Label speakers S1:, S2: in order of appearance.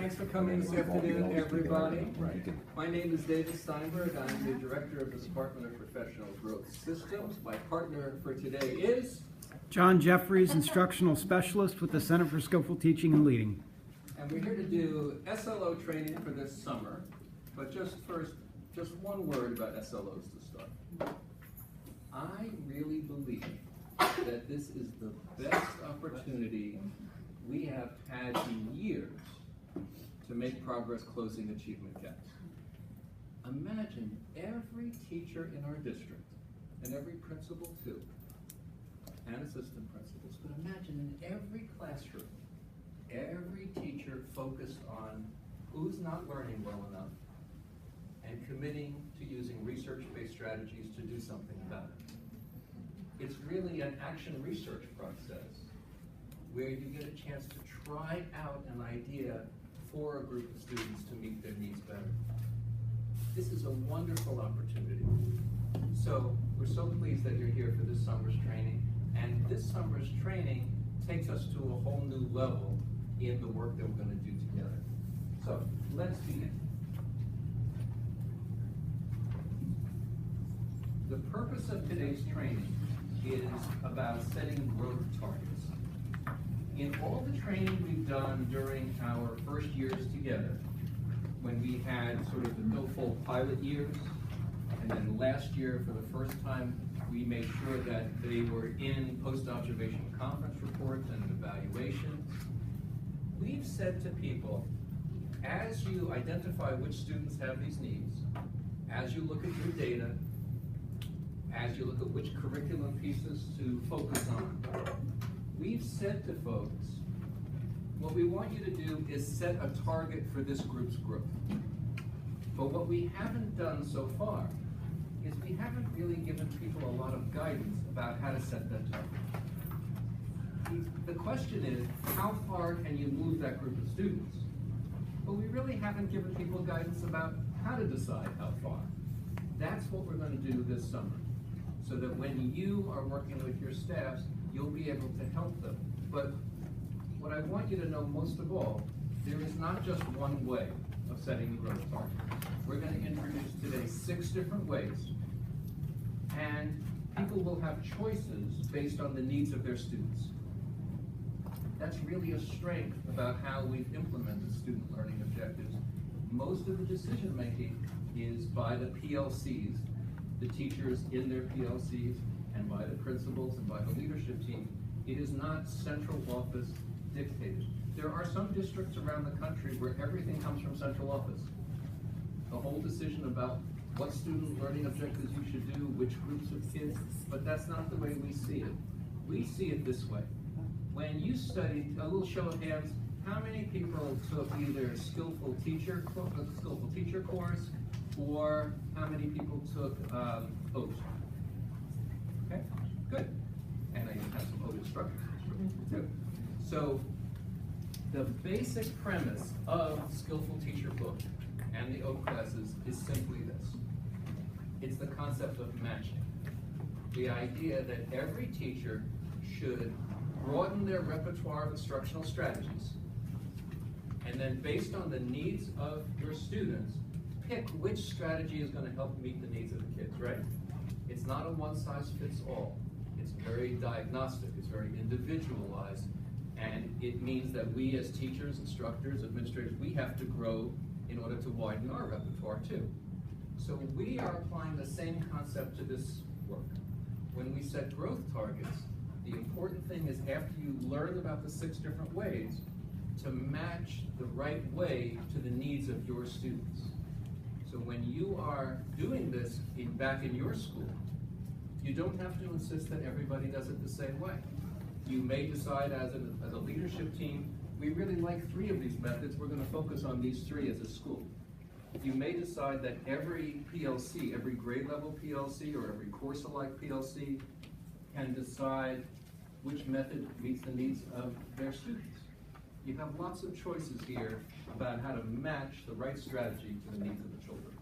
S1: Thanks for coming this afternoon, everybody. My name is David Steinberg. I'm the Director of the Department of Professional Growth Systems. My partner for today is
S2: John Jeffries, Instructional Specialist with the Center for Skillful Teaching and Leading.
S1: And we're here to do SLO training for this summer. But just one word about SLOs to start. I really believe that this is the best opportunity we have had in years to make progress closing achievement gaps. Imagine every teacher in our district, and every principal too, and assistant principals, but imagine in every classroom, every teacher focused on who's not learning well enough and committing to using research-based strategies to do something about it. It's really an action research process where you get a chance to try out an idea for a group of students to meet their needs better. This is a wonderful opportunity. So we're so pleased that you're here for this summer's training, and this summer's training takes us to a whole new level in the work that we're going to do together. So let's begin. The purpose of today's training is about setting growth targets. In all the training we've done during our first years together, when we had sort of the no-full pilot years, and then last year for the first time we made sure that they were in post-observation conference reports and evaluations, we've said to people, as you identify which students have these needs, as you look at your data, as you look at which curriculum pieces to focus on, we've said to folks, what we want you to do is set a target for this group's growth. But what we haven't done so far is we haven't really given people a lot of guidance about how to set that target. The question is, how far can you move that group of students? But we really haven't given people guidance about how to decide how far. That's what we're going to do this summer, so that when you are working with your staffs, you'll be able to help them. But what I want you to know most of all, there is not just one way of setting the growth target. We're going to introduce today 6 different ways, and people will have choices based on the needs of their students. That's really a strength about how we've implemented student learning objectives. Most of the decision making is by the PLCs, the teachers in their PLCs, and by the principals and by the leadership team. It is not central office dictated. There are some districts around the country where everything comes from central office. The whole decision about what student learning objectives you should do, which groups of kids, but that's not the way we see it. We see it this way. When you studied, a little show of hands, how many people took either a skillful teacher course, or how many people took OAT? Okay, good. And I have some OAT instructors too. So the basic premise of Skillful Teacher book and the OAT classes is simply this. It's the concept of matching. The idea that every teacher should broaden their repertoire of instructional strategies, and then based on the needs of your students, pick which strategy is going to help meet the needs of the kids, right? It's not a one-size-fits-all. It's very diagnostic, it's very individualized, and it means that we as teachers, instructors, administrators, we have to grow in order to widen our repertoire too. So we are applying the same concept to this work. When we set growth targets, the important thing is after you learn about the 6 different ways, to match the right way to the needs of your students. So when you are doing this back in your school, you don't have to insist that everybody does it the same way. You may decide as a leadership team, we really like 3 of these methods, we're going to focus on these 3 as a school. You may decide that every PLC, every grade level PLC or every course-alike PLC can decide which method meets the needs of their students. You have lots of choices here about how to match the right strategy to the needs of the children.